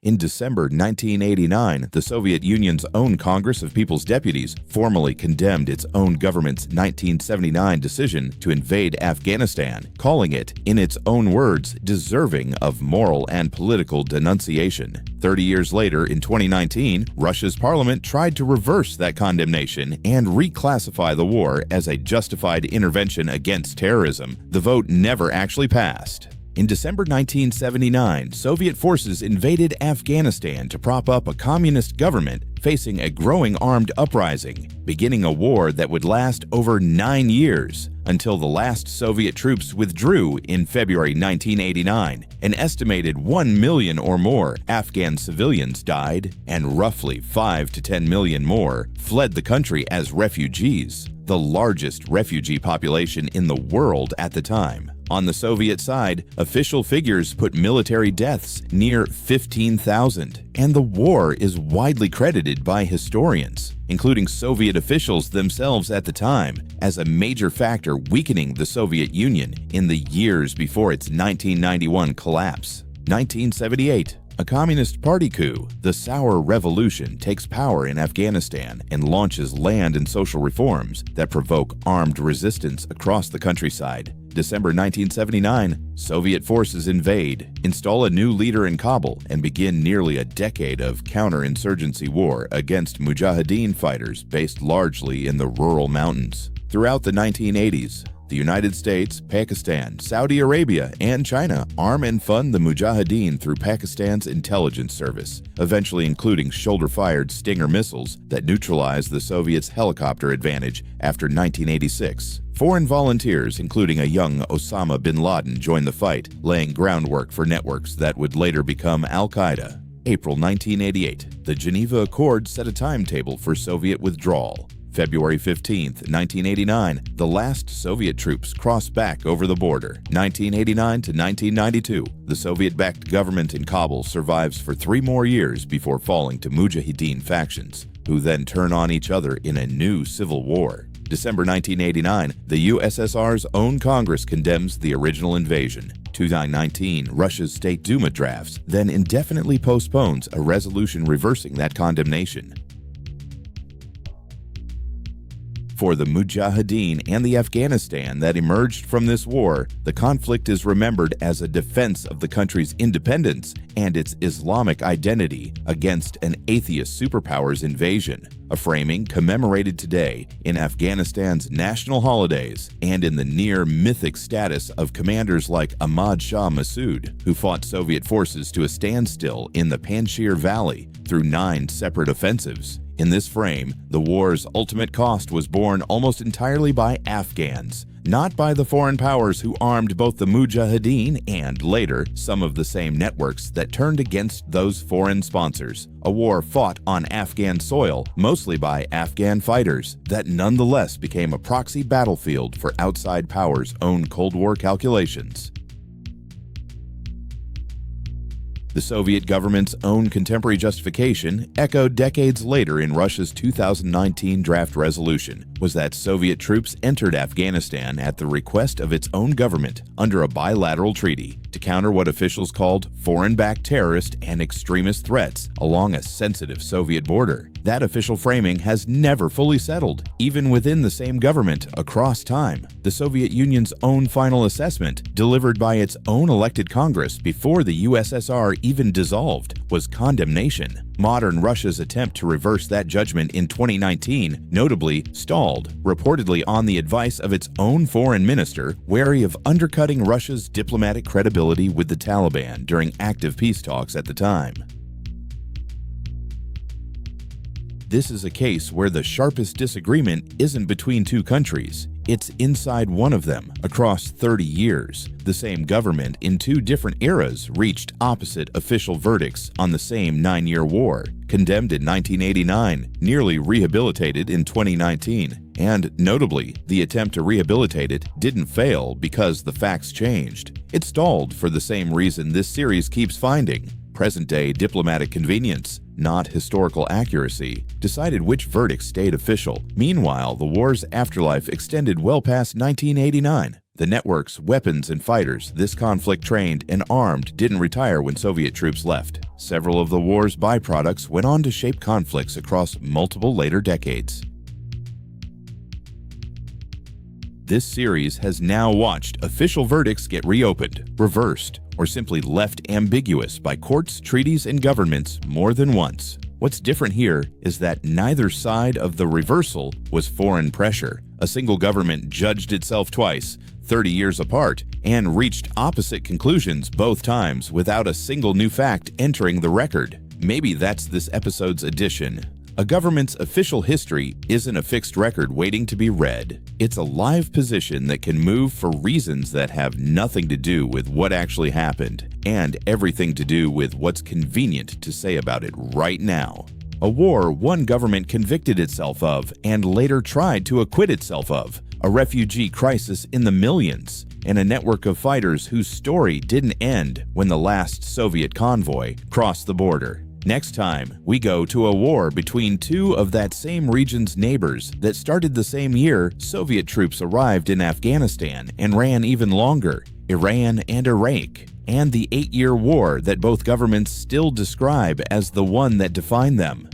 In December 1989, the Soviet Union's own Congress of People's Deputies formally condemned its own government's 1979 decision to invade Afghanistan, calling it, in its own words, deserving of moral and political denunciation. 30 years later, in 2019, Russia's parliament tried to reverse that condemnation and reclassify the war as a justified intervention against terrorism. The vote never actually passed. In December 1979, Soviet forces invaded Afghanistan to prop up a communist government facing a growing armed uprising, beginning a war that would last over 9 years, until the last Soviet troops withdrew in February 1989. An estimated 1 million or more Afghan civilians died, and roughly 5 to 10 million more fled the country as refugees, the largest refugee population in the world at the time. On the Soviet side, official figures put military deaths near 15,000, and the war is widely credited by historians, including Soviet officials themselves at the time, as a major factor weakening the Soviet Union in the years before its 1991 collapse. 1978. A Communist Party coup, the Sour Revolution, takes power in Afghanistan and launches land and social reforms that provoke armed resistance across the countryside. December 1979, Soviet forces invade, install a new leader in Kabul, and begin nearly a decade of counterinsurgency war against Mujahideen fighters based largely in the rural mountains. Throughout the 1980s, the United States, Pakistan, Saudi Arabia, and China arm and fund the Mujahideen through Pakistan's intelligence service, eventually including shoulder-fired Stinger missiles that neutralized the Soviets' helicopter advantage after 1986. Foreign volunteers, including a young Osama bin Laden, joined the fight, laying groundwork for networks that would later become Al-Qaeda. April 1988, the Geneva Accords set a timetable for Soviet withdrawal. February 15, 1989, the last Soviet troops crossed back over the border. 1989 to 1992, the Soviet-backed government in Kabul survives for 3 more years before falling to Mujahideen factions, who then turn on each other in a new civil war. December 1989, the USSR's own Congress condemns the original invasion. 2019, Russia's State Duma drafts, then indefinitely postpones a resolution reversing that condemnation. For the Mujahideen and the Afghanistan that emerged from this war, the conflict is remembered as a defense of the country's independence and its Islamic identity against an atheist superpower's invasion, a framing commemorated today in Afghanistan's national holidays and in the near-mythic status of commanders like Ahmad Shah Massoud, who fought Soviet forces to a standstill in the Panjshir Valley through 9 separate offensives. In this frame, the war's ultimate cost was borne almost entirely by Afghans, not by the foreign powers who armed both the Mujahideen and, later, some of the same networks that turned against those foreign sponsors. A war fought on Afghan soil, mostly by Afghan fighters, that nonetheless became a proxy battlefield for outside powers' own Cold War calculations. The Soviet government's own contemporary justification, echoed decades later in Russia's 2019 draft resolution, was that Soviet troops entered Afghanistan at the request of its own government under a bilateral treaty to counter what officials called foreign-backed terrorist and extremist threats along a sensitive Soviet border. That official framing has never fully settled, even within the same government across time. The Soviet Union's own final assessment, delivered by its own elected Congress before the USSR even dissolved, was condemnation. Modern Russia's attempt to reverse that judgment in 2019 notably stalled, reportedly on the advice of its own foreign minister, wary of undercutting Russia's diplomatic credibility with the Taliban during active peace talks at the time. This is a case where the sharpest disagreement isn't between 2 countries. It's inside one of them. Across 30 years, the same government in 2 different eras reached opposite official verdicts on the same 9-year war, condemned in 1989, nearly rehabilitated in 2019. And notably, the attempt to rehabilitate it didn't fail because the facts changed. It stalled for the same reason this series keeps finding. Present-day diplomatic convenience, not historical accuracy, decided which verdict stayed official. Meanwhile, the war's afterlife extended well past 1989. The networks, weapons, and fighters this conflict trained and armed didn't retire when Soviet troops left. Several of the war's byproducts went on to shape conflicts across multiple later decades. This series has now watched official verdicts get reopened, reversed, or simply left ambiguous by courts, treaties, and governments more than once. What's different here is that neither side of the reversal was foreign pressure. A single government judged itself twice, 30 years apart, and reached opposite conclusions both times without a single new fact entering the record. Maybe that's this episode's addition. A government's official history isn't a fixed record waiting to be read. It's a live position that can move for reasons that have nothing to do with what actually happened, and everything to do with what's convenient to say about it right now. A war one government convicted itself of and later tried to acquit itself of. A refugee crisis in the millions, and a network of fighters whose story didn't end when the last Soviet convoy crossed the border. Next time, we go to a war between two of that same region's neighbors that started the same year Soviet troops arrived in Afghanistan and ran even longer, Iran and Iraq, and the 8-year war that both governments still describe as the one that defined them.